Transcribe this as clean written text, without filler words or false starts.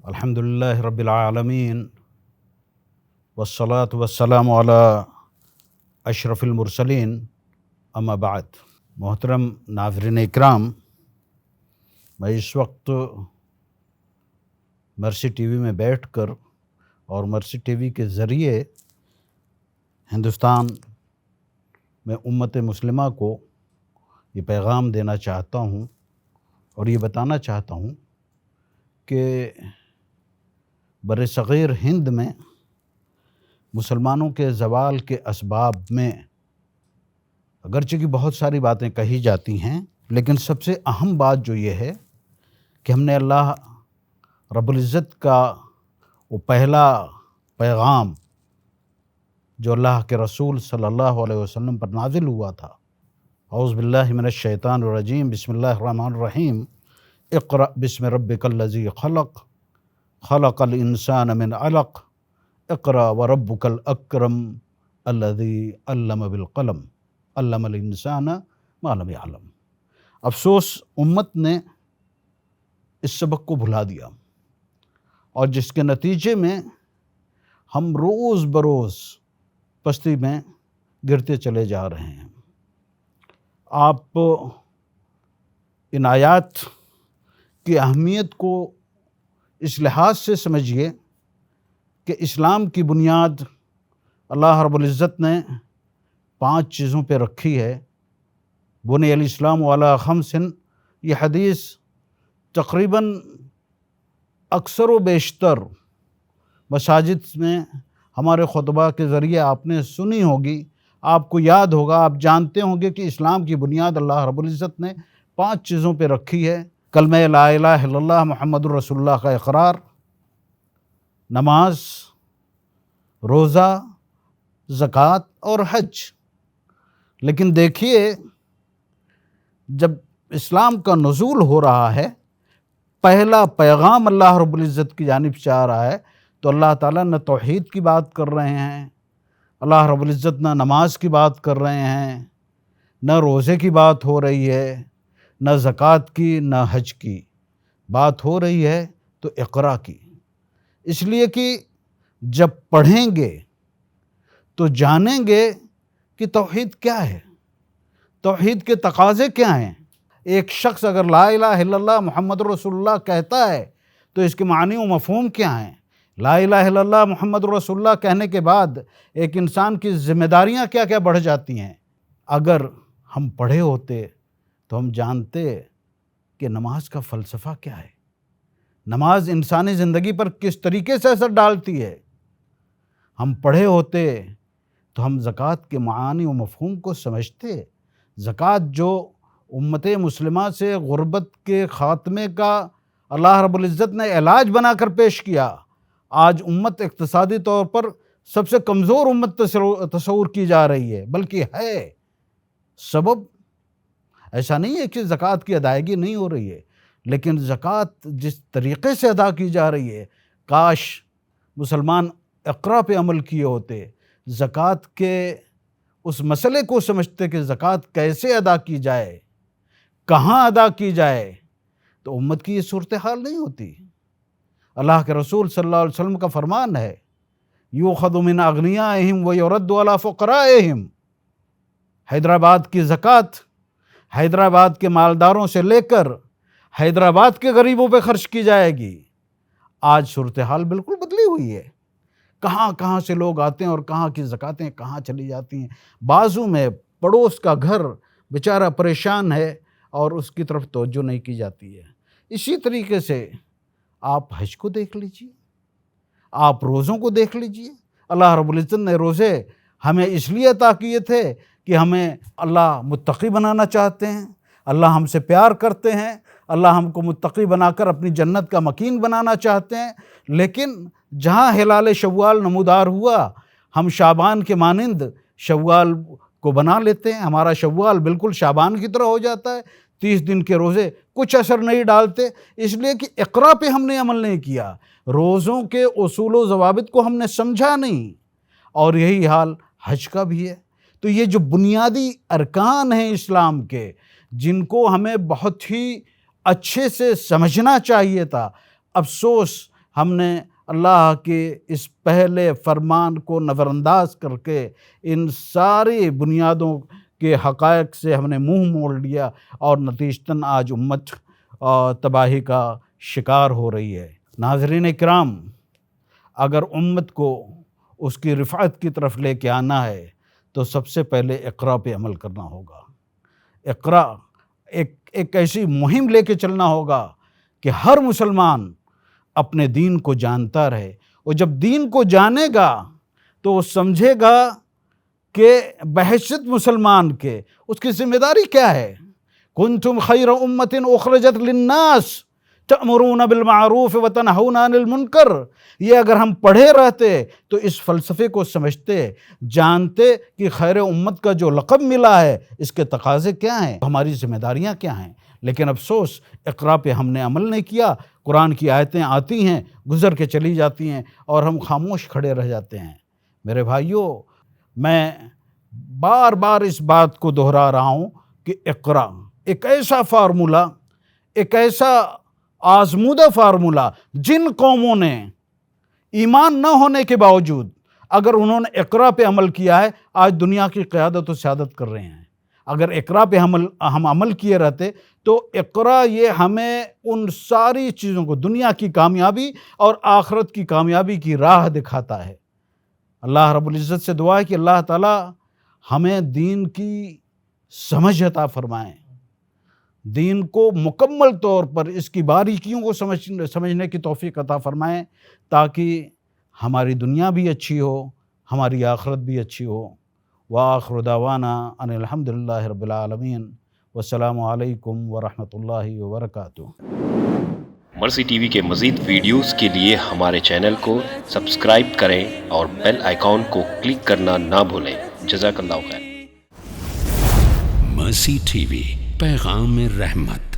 الحمدللہ رب العالمین والصلاة والسلام علی اشرف المرسلین اما بعد۔ محترم ناظرین اکرام، میں اس وقت مرسی ٹی وی میں بیٹھ کر اور مرسی ٹی وی کے ذریعے ہندوستان میں امت مسلمہ کو یہ پیغام دینا چاہتا ہوں اور یہ بتانا چاہتا ہوں کہ بر صغیر ہند میں مسلمانوں کے زوال کے اسباب میں اگرچہ کہ بہت ساری باتیں کہی جاتی ہیں، لیکن سب سے اہم بات جو یہ ہے کہ ہم نے اللہ رب العزت کا وہ پہلا پیغام جو اللہ کے رسول صلی اللہ علیہ وسلم پر نازل ہوا تھا، اعوذ باللہ من الشیطان الرجیم، بسم اللہ الرحمن الرحیم، اقرأ بسم ربک الذی خلق خلق الانسان من علق اقرأ وربک الاکرم الذی علم بالقلم علم الانسان ما لم یعلم۔ افسوس امت نے اس سبق کو بھلا دیا، اور جس کے نتیجے میں ہم روز بروز پستی میں گرتے چلے جا رہے ہیں۔ آپ ان آیات کی اہمیت کو اس لحاظ سے سمجھیے کہ اسلام کی بنیاد اللہ رب العزت نے 5 چیزوں پہ رکھی ہے۔ بنی الاسلام علی خمس، یہ حدیث تقریباً اکثر و بیشتر مساجد میں ہمارے خطبہ کے ذریعے آپ نے سنی ہوگی، آپ کو یاد ہوگا، آپ جانتے ہوں گے کہ اسلام کی بنیاد اللہ رب العزت نے 5 چیزوں پہ رکھی ہے۔ کلمہ لا الہ الا اللہ محمد الرسول اللہ کا اقرار، نماز، روزہ، زکوٰۃ اور حج۔ لیکن دیکھیے، جب اسلام کا نزول ہو رہا ہے، پہلا پیغام اللہ رب العزت کی جانب سے آ رہا ہے، تو اللہ تعالیٰ نہ توحید کی بات کر رہے ہیں، اللہ رب العزت نہ نماز کی بات کر رہے ہیں، نہ روزے کی بات ہو رہی ہے، نہ زکوٰۃ کی، نہ حج کی بات ہو رہی ہے، تو اقرا کی۔ اس لیے کہ جب پڑھیں گے تو جانیں گے کہ توحید کیا ہے، توحید کے تقاضے کیا ہیں۔ ایک شخص اگر لا الہ الا اللہ محمد رسول اللہ کہتا ہے تو اس کے معنی و مفہوم کیا ہیں؟ لا الہ الا اللہ محمد رسول اللہ کہنے کے بعد ایک انسان کی ذمہ داریاں کیا کیا بڑھ جاتی ہیں۔ اگر ہم پڑھے ہوتے تو ہم جانتے کہ نماز کا فلسفہ کیا ہے، نماز انسانی زندگی پر کس طریقے سے اثر ڈالتی ہے۔ ہم پڑھے ہوتے تو ہم زکوٰۃ کے معانی و مفہوم کو سمجھتے۔ زکوٰۃ جو امت مسلمہ سے غربت کے خاتمے کا اللہ رب العزت نے علاج بنا کر پیش کیا۔ آج امت اقتصادی طور پر سب سے کمزور امت تصور کی جا رہی ہے، بلکہ ہے سبب۔ ایسا نہیں ہے کہ زکوٰۃ کی ادائیگی نہیں ہو رہی ہے، لیکن زکوٰۃ جس طریقے سے ادا کی جا رہی ہے، کاش مسلمان اقرا پہ عمل کیے ہوتے، زکوٰۃ کے اس مسئلے کو سمجھتے کہ زکوٰۃ کیسے ادا کی جائے، کہاں ادا کی جائے، تو امت کی یہ صورتحال نہیں ہوتی۔ اللہ کے رسول صلی اللہ علیہ وسلم کا فرمان ہے، یؤخذ من اغنیائہم ویرد علی فقرائہم۔ حیدرآباد کی زکوٰۃ حیدرآباد کے مالداروں سے لے کر حیدرآباد کے غریبوں پہ خرچ کی جائے گی۔ آج صورتحال بالکل بدلی ہوئی ہے، کہاں کہاں سے لوگ آتے ہیں اور کہاں کی زکوٰۃیں کہاں چلی جاتی ہیں۔ بازو میں پڑوس کا گھر بیچارہ پریشان ہے اور اس کی طرف توجہ نہیں کی جاتی ہے۔ اسی طریقے سے آپ حج کو دیکھ لیجئے، آپ روزوں کو دیکھ لیجئے۔ اللہ رب العزت نے روزے ہمیں اس لیے عطا کیے تھے کہ ہمیں اللہ متقی بنانا چاہتے ہیں، اللہ ہم سے پیار کرتے ہیں، اللہ ہم کو متقی بنا کر اپنی جنت کا مکین بنانا چاہتے ہیں۔ لیکن جہاں ہلال شوال نمودار ہوا، ہم شعبان کے مانند شوال کو بنا لیتے ہیں، ہمارا شوال بالکل شعبان کی طرح ہو جاتا ہے۔ 30 دن کے روزے کچھ اثر نہیں ڈالتے، اس لیے کہ اقرا پہ ہم نے عمل نہیں کیا، روزوں کے اصول و ضوابط کو ہم نے سمجھا نہیں۔ اور یہی حال حج کا بھی ہے۔ تو یہ جو بنیادی ارکان ہیں اسلام کے، جن کو ہمیں بہت ہی اچھے سے سمجھنا چاہیے تھا، افسوس ہم نے اللہ کے اس پہلے فرمان کو نظر انداز کر کے ان ساری بنیادوں کے حقائق سے ہم نے منہ موڑ لیا، اور نتیجتاً آج امت تباہی کا شکار ہو رہی ہے۔ ناظرین کرام، اگر امت کو اس کی رفعت کی طرف لے کے آنا ہے تو سب سے پہلے اقرا پہ عمل کرنا ہوگا۔ اقرا ایک ایسی مہم لے کے چلنا ہوگا کہ ہر مسلمان اپنے دین کو جانتا رہے، اور جب دین کو جانے گا تو وہ سمجھے گا کہ بحیثیت مسلمان کے اس کی ذمہ داری کیا ہے۔ کنتم خیر امت اخرجت للناس تأمرون بالمعروف وتنہون عن المنکر۔ یہ اگر ہم پڑھے رہتے تو اس فلسفے کو سمجھتے، جانتے کہ خیر امت کا جو لقب ملا ہے اس کے تقاضے کیا ہیں، ہماری ذمہ داریاں کیا ہیں۔ لیکن افسوس، اقرا پہ ہم نے عمل نہیں کیا۔ قرآن کی آیتیں آتی ہیں، گزر کے چلی جاتی ہیں، اور ہم خاموش کھڑے رہ جاتے ہیں۔ میرے بھائیوں، میں بار بار اس بات کو دہرا رہا ہوں کہ اقرا ایک ایسا فارمولہ، ایک ایسا آزمودہ فارمولہ، جن قوموں نے ایمان نہ ہونے کے باوجود اگر انہوں نے اقرا پہ عمل کیا ہے، آج دنیا کی قیادت و سیادت کر رہے ہیں۔ اگر اقرا پہ ہم عمل کیے رہتے تو اقرا یہ ہمیں ان ساری چیزوں کو، دنیا کی کامیابی اور آخرت کی کامیابی کی راہ دکھاتا ہے۔ اللہ رب العزت سے دعا ہے کہ اللہ تعالی ہمیں دین کی سمجھ عطا فرمائیں، دین کو مکمل طور پر اس کی باریکیوں کو سمجھنے کی توفیق عطا فرمائیں، تاکہ ہماری دنیا بھی اچھی ہو، ہماری آخرت بھی اچھی ہو۔ وآخر دعوانا ان الحمدللہ رب العالمین، والسلام علیکم ورحمۃ اللہ وبرکاتہ۔ مرسی ٹی وی کے مزید ویڈیوز کے لیے ہمارے چینل کو سبسکرائب کریں اور بیل آئیکن کو کلک کرنا نہ بھولیں۔ جزاک اللہ خیر۔ مرسی ٹی وی، پیغام رحمت۔